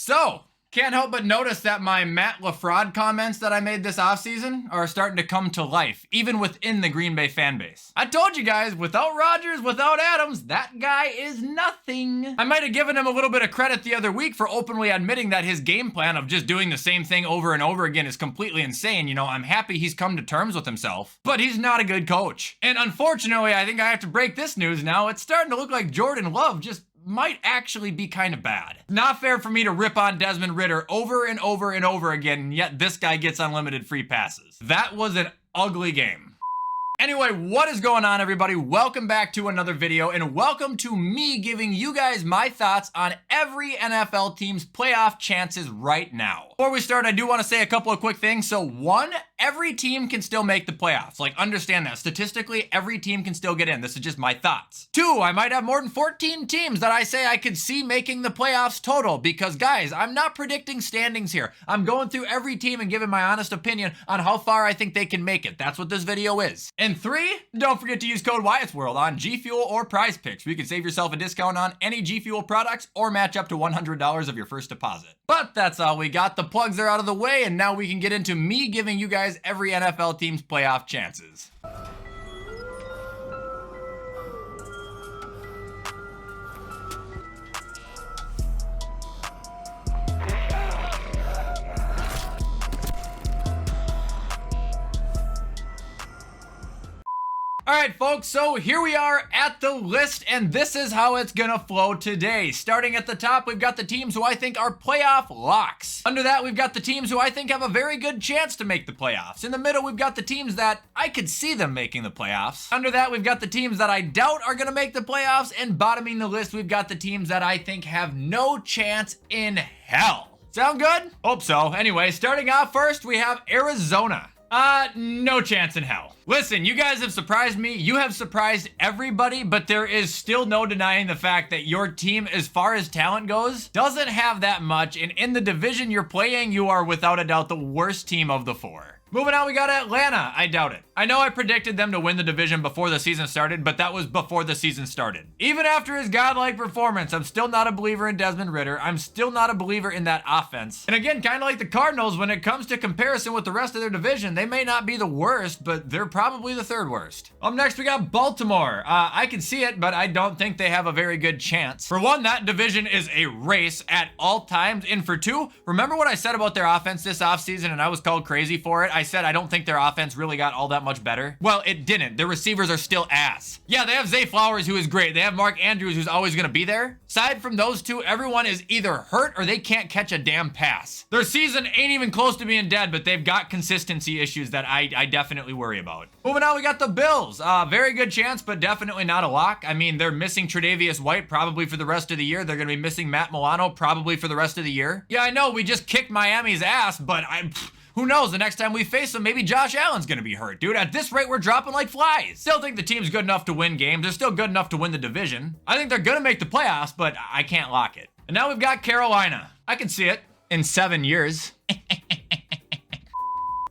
So, can't help but notice that my Matt LaFraud comments that I made this offseason are starting to come to life, even within the Green Bay fan base. I told you guys, without Rodgers, without Adams, that guy is nothing. I might have given him a little bit of credit the other week for openly admitting that his game plan of just doing the same thing over and over again is completely insane. You know, I'm happy he's come to terms with himself, but he's not a good coach. And unfortunately, I think I have to break this news now. It's starting to look like Jordan Love just might actually be kind of bad. Not fair for me to rip on Desmond Ridder over and over and over again, and yet this guy gets unlimited free passes. That was an ugly game. Anyway, what is going on, everybody? Welcome back to another video, and welcome to me giving you guys my thoughts on every NFL team's playoff chances right now. Before we start, I do want to say a couple of quick things. So one, every team can still make the playoffs. Like, understand that. Statistically, every team can still get in. This is just my thoughts. Two, I might have more than 14 teams that I say I could see making the playoffs total, because guys, I'm not predicting standings here. I'm going through every team and giving my honest opinion on how far I think they can make it. That's what this video is. And three, don't forget to use code WyattzWorld on G Fuel or Prize Picks, where you can save yourself a discount on any G Fuel products or match up to $100 of your first deposit. But that's all we got. The plugs are out of the way, and now we can get into me giving you guys every NFL team's playoff chances. Alright folks, so here we are at the list, and this is how it's gonna flow today. Starting at the top, we've got the teams who I think are playoff locks. Under that, we've got the teams who I think have a very good chance to make the playoffs. In the middle, we've got the teams that I could see them making the playoffs. Under that, we've got the teams that I doubt are gonna make the playoffs, and bottoming the list, we've got the teams that I think have no chance in hell. Sound good? Hope so. Anyway, starting off first, we have Arizona. No chance in hell. Listen, you guys have surprised me. You have surprised everybody, but there is still no denying the fact that your team, as far as talent goes, doesn't have that much. And in the division you're playing, you are without a doubt the worst team of the four. Moving on, we got Atlanta. I doubt it. I know I predicted them to win the division before the season started, but that was before the season started. Even after his godlike performance, I'm still not a believer in Desmond Ridder. I'm still not a believer in that offense. And again, kind of like the Cardinals, when it comes to comparison with the rest of their division, they may not be the worst, but they're probably the third worst. Up next, we got Baltimore. I can see it, but I don't think they have a very good chance. For one, that division is a race at all times. And for two, remember what I said about their offense this offseason, and I was called crazy for it? I said I don't think their offense really got all that much better. Well, it didn't. Their receivers are still ass. Yeah, they have Zay Flowers, who is great. They have Mark Andrews, who's always going to be there. Aside from those two, everyone is either hurt or they can't catch a damn pass. Their season ain't even close to being dead, but they've got consistency issues that I definitely worry about. Moving on, we got the Bills. Very good chance, but definitely not a lock. I mean, they're missing Tre'Davious White probably for the rest of the year. They're going to be missing Matt Milano probably for the rest of the year. Yeah, I know we just kicked Miami's ass, but who knows? The next time we face them, maybe Josh Allen's gonna be hurt. Dude, at this rate, we're dropping like flies. Still think the team's good enough to win games. They're still good enough to win the division. I think they're gonna make the playoffs, but I can't lock it. And now we've got Carolina. I can see it in 7 years.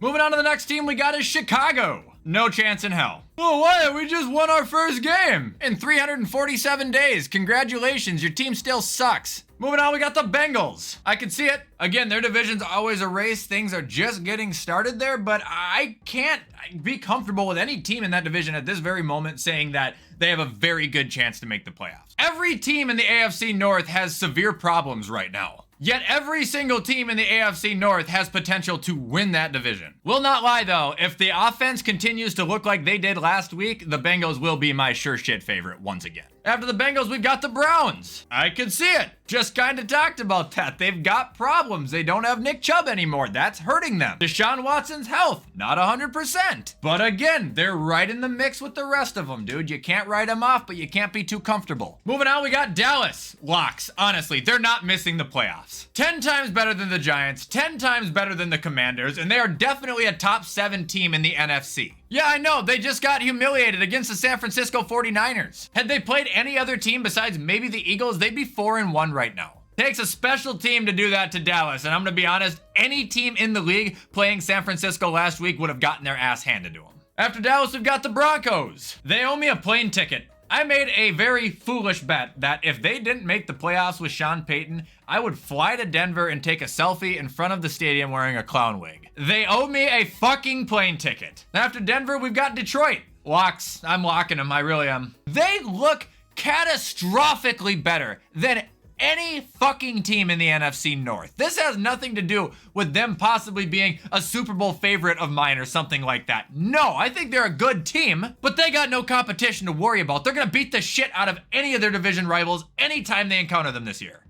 Moving on to the next team we got is Chicago. No chance in hell. Oh, Wyatt, we just won our first game in 347 days. Congratulations, your team still sucks. Moving on, we got the Bengals. I can see it. Again, their division's always a race. Things are just getting started there, but I can't be comfortable with any team in that division at this very moment saying that they have a very good chance to make the playoffs. Every team in the AFC North has severe problems right now. Yet every single team in the AFC North has potential to win that division. Will not lie though, if the offense continues to look like they did last week, the Bengals will be my sure shit favorite once again. After the Bengals, we've got the Browns. I can see it. Just kind of talked about that. They've got problems. They don't have Nick Chubb anymore. That's hurting them. Deshaun Watson's health, not 100%. But again, they're right in the mix with the rest of them, dude. You can't write them off, but you can't be too comfortable. Moving on, we got Dallas. Locks. Honestly, they're not missing the playoffs. 10 times better than the Giants, 10 times better than the Commanders, and they are definitely a top 7 team in the NFC. Yeah, I know, they just got humiliated against the San Francisco 49ers. Had they played any other team besides maybe the Eagles, they'd be 4-1 right now. Takes a special team to do that to Dallas, and I'm gonna be honest, any team in the league playing San Francisco last week would have gotten their ass handed to them. After Dallas, we've got the Broncos. They owe me a plane ticket. I made a very foolish bet that if they didn't make the playoffs with Sean Payton, I would fly to Denver and take a selfie in front of the stadium wearing a clown wig. They owe me a fucking plane ticket. After Denver, we've got Detroit. Locks. I'm locking them. I really am. They look catastrophically better than any fucking team in the NFC North. This has nothing to do with them possibly being a Super Bowl favorite of mine or something like that. No, I think they're a good team, but they got no competition to worry about. They're gonna beat the shit out of any of their division rivals anytime they encounter them this year.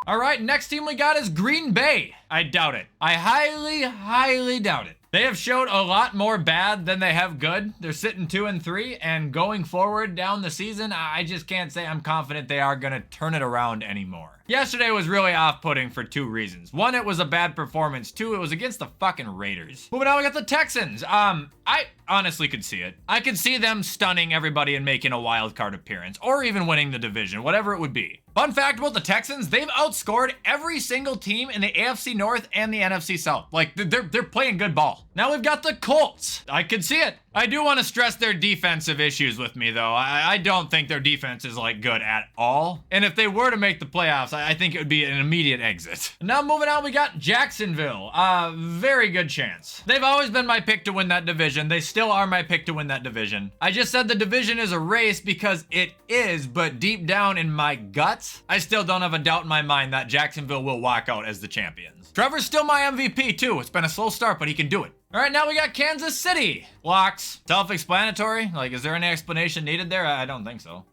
All right, next team we got is Green Bay. I doubt it. I highly, highly doubt it. They have showed a lot more bad than they have good. They're sitting 2-3, and going forward down the season, I just can't say I'm confident they are gonna turn it around anymore. Yesterday was really off-putting for 2 reasons. 1, it was a bad performance. 2, it was against the fucking Raiders. Moving on, we got the Texans. I honestly could see it. I could see them stunning everybody and making a wild card appearance, or even winning the division, whatever it would be. Fun fact about the Texans, they've outscored every single team in the AFC North and the NFC South. Like, they're playing good ball. Now we've got the Colts. I could see it. I do want to stress their defensive issues with me, though. I don't think their defense is, like, good at all. And if they were to make the playoffs, I think it would be an immediate exit. Now moving on, we got Jacksonville. Very good chance. They've always been my pick to win that division. They still are my pick to win that division. I just said the division is a race because it is, but deep down in my guts, I still don't have a doubt in my mind that Jacksonville will walk out as the champions. Trevor's still my MVP, too. It's been a slow start, but he can do it. All right, now we got Kansas City. Locks. Self-explanatory. Like, is there any explanation needed there? I don't think so.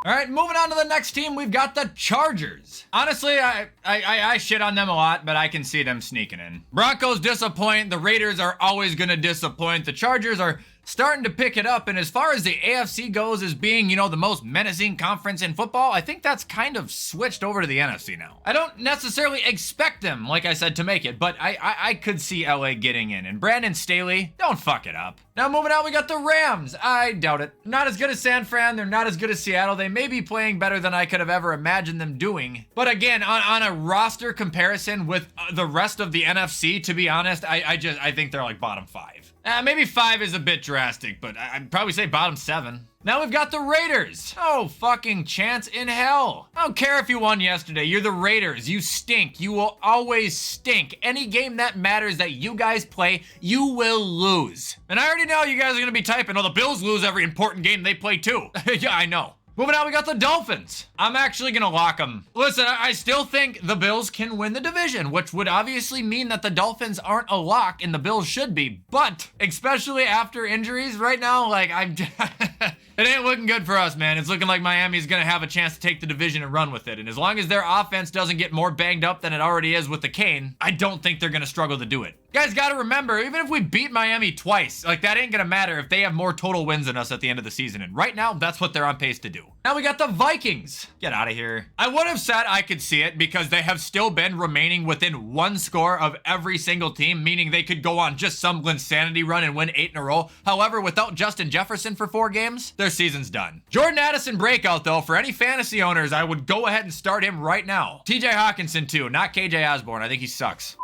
All right, moving on to the next team, we've got the Chargers. Honestly, I shit on them a lot, but I can see them sneaking in. Broncos disappoint. The Raiders are always going to disappoint. The Chargers are starting to pick it up, and as far as the AFC goes as being, you know, the most menacing conference in football, I think that's kind of switched over to the NFC now. I don't necessarily expect them, like I said, to make it, but I could see LA getting in, and Brandon Staley, don't fuck it up. Now moving on, we got the Rams. I doubt it. Not as good as San Fran, they're not as good as Seattle. They may be playing better than I could have ever imagined them doing, but again, on a roster comparison with the rest of the NFC, to be honest, I think they're like bottom 5. Maybe 5 is a bit drastic, but I'd probably say bottom 7. Now we've got the Raiders. Oh, fucking chance in hell. I don't care if you won yesterday. You're the Raiders. You stink. You will always stink. Any game that matters that you guys play, you will lose. And I already know you guys are going to be typing, oh, the Bills lose every important game they play too. Yeah, I know. Moving on, we got the Dolphins. I'm actually gonna lock them. Listen, I still think the Bills can win the division, which would obviously mean that the Dolphins aren't a lock and the Bills should be. But, especially after injuries right now, like, it ain't looking good for us, man. It's looking like Miami's gonna have a chance to take the division and run with it. And as long as their offense doesn't get more banged up than it already is with the cane, I don't think they're gonna struggle to do it. Guys gotta remember, even if we beat Miami twice, like, that ain't gonna matter if they have more total wins than us at the end of the season. And right now, that's what they're on pace to do. Now we got the Vikings. Get out of here. I would have said I could see it because they have still been remaining within 1 score of every single team, meaning they could go on just some insanity run and win 8 in a row. However, without Justin Jefferson for 4 games, their season's done. Jordan Addison breakout, though. For any fantasy owners, I would go ahead and start him right now. TJ Hawkinson, too. Not KJ Osborne. I think he sucks.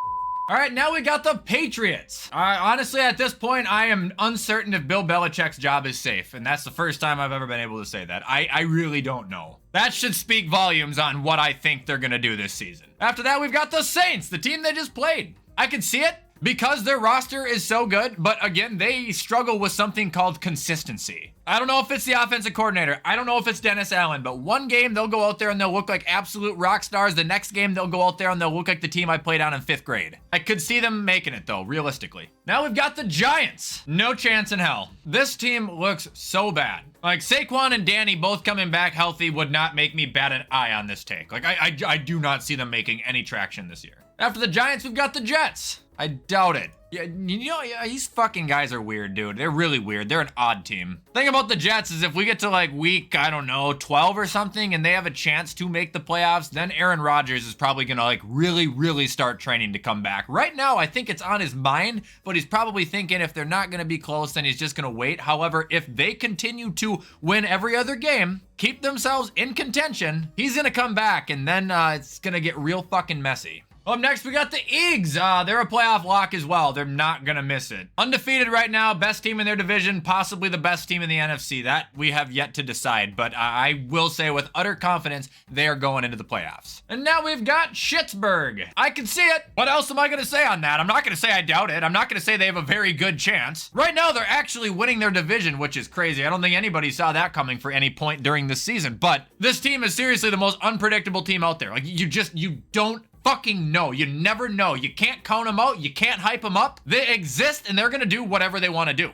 All right, now we got the Patriots. Honestly, at this point, I am uncertain if Bill Belichick's job is safe, and that's the first time I've ever been able to say that. I really don't know. That should speak volumes on what I think they're gonna do this season. After that, we've got the Saints, the team they just played. I can see it because their roster is so good, but again, they struggle with something called consistency. I don't know if it's the offensive coordinator. I don't know if it's Dennis Allen, but one game they'll go out there and they'll look like absolute rock stars. The next game they'll go out there and they'll look like the team I played on in 5th grade. I could see them making it though, realistically. Now we've got the Giants. No chance in hell. This team looks so bad. Like, Saquon and Danny both coming back healthy would not make me bat an eye on this take. Like, I do not see them making any traction this year. After the Giants, we've got the Jets. I doubt it. Yeah, you know, these fucking guys are weird, dude. They're really weird. They're an odd team. Thing about the Jets is if we get to like week, I don't know, 12 or something, and they have a chance to make the playoffs, then Aaron Rodgers is probably gonna like really start training to come back. Right now, I think it's on his mind, but he's probably thinking if they're not gonna be close, then he's just gonna wait. However, if they continue to win every other game, keep themselves in contention, he's gonna come back, and then it's gonna get real fucking messy. Up next, we got the Eagles. They're a playoff lock as well. They're not going to miss it. Undefeated right now, best team in their division, possibly the best team in the NFC. That we have yet to decide, but I will say with utter confidence, they are going into the playoffs. And now we've got Schittsburg. I can see it. What else am I going to say on that? I'm not going to say I doubt it. I'm not going to say they have a very good chance. Right now, they're actually winning their division, which is crazy. I don't think anybody saw that coming for any point during the season, but this team is seriously the most unpredictable team out there. Like, you don't fucking know. You never know. You can't count them out. You can't hype them up. They exist and they're gonna do whatever they want to do.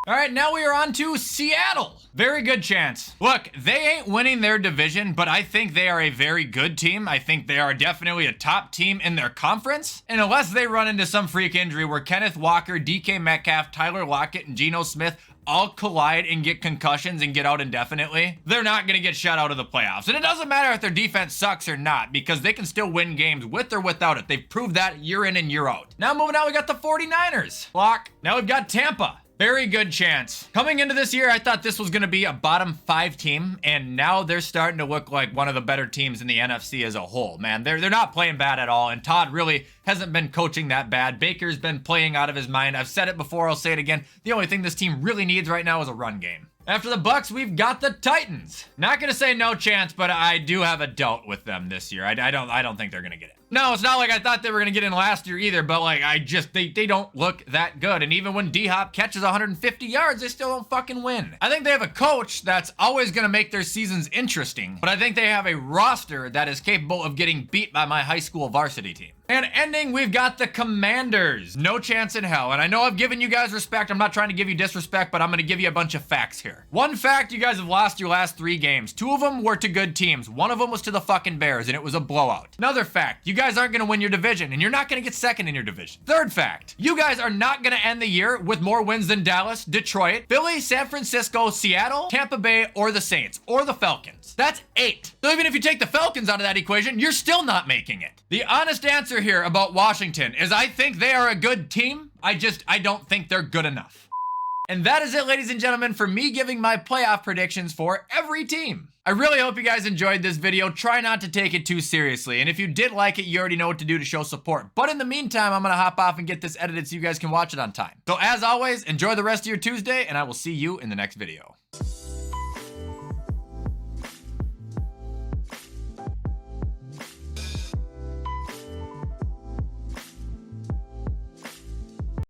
All right, now we are on to Seattle. Very good chance. Look, they ain't winning their division, but I think they are a very good team. I think they are definitely a top team in their conference. And unless they run into some freak injury where Kenneth Walker, DK Metcalf, Tyler Lockett, and Geno Smith all collide and get concussions and get out indefinitely, they're not going to get shut out of the playoffs. And it doesn't matter if their defense sucks or not, because they can still win games with or without it. They've proved that year in and year out. Now moving on, we got the 49ers. Lock. Now we've got Tampa. Very good chance. Coming into this year, I thought this was going to be a bottom 5 team, and now they're starting to look like one of the better teams in the NFC as a whole. Man, they're not playing bad at all, and Todd really hasn't been coaching that bad. Baker's been playing out of his mind. I've said it before, I'll say it again. The only thing this team really needs right now is a run game. After the Bucks, we've got the Titans. Not gonna say no chance, but I do have a doubt with them this year. I don't think they're gonna get it. No, it's not like I thought they were gonna get in last year either, but like they don't look that good. And even when D-Hop catches 150 yards, they still don't fucking win. I think they have a coach that's always gonna make their seasons interesting, but I think they have a roster that is capable of getting beat by my high school varsity team. And ending, we've got the Commanders. No chance in hell. And I know I've given you guys respect. I'm not trying to give you disrespect, but I'm going to give you a bunch of facts here. One fact, you guys have lost your last 3 games. 2 of them were to good teams. 1 of them was to the fucking Bears, and it was a blowout. Another fact, you guys aren't going to win your division, and you're not going to get second in your division. Third fact, you guys are not going to end the year with more wins than Dallas, Detroit, Philly, San Francisco, Seattle, Tampa Bay, or the Saints, or the Falcons. That's 8. So even if you take the Falcons out of that equation, you're still not making it. The honest answer here about Washington is I think they are a good team. I don't think they're good enough. And that is it, ladies and gentlemen, for me giving my playoff predictions for every team. I really hope you guys enjoyed this video. Try not to take it too seriously. And if you did like it, you already know what to do to show support. But in the meantime, I'm going to hop off and get this edited so you guys can watch it on time. So as always, enjoy the rest of your Tuesday, and I will see you in the next video.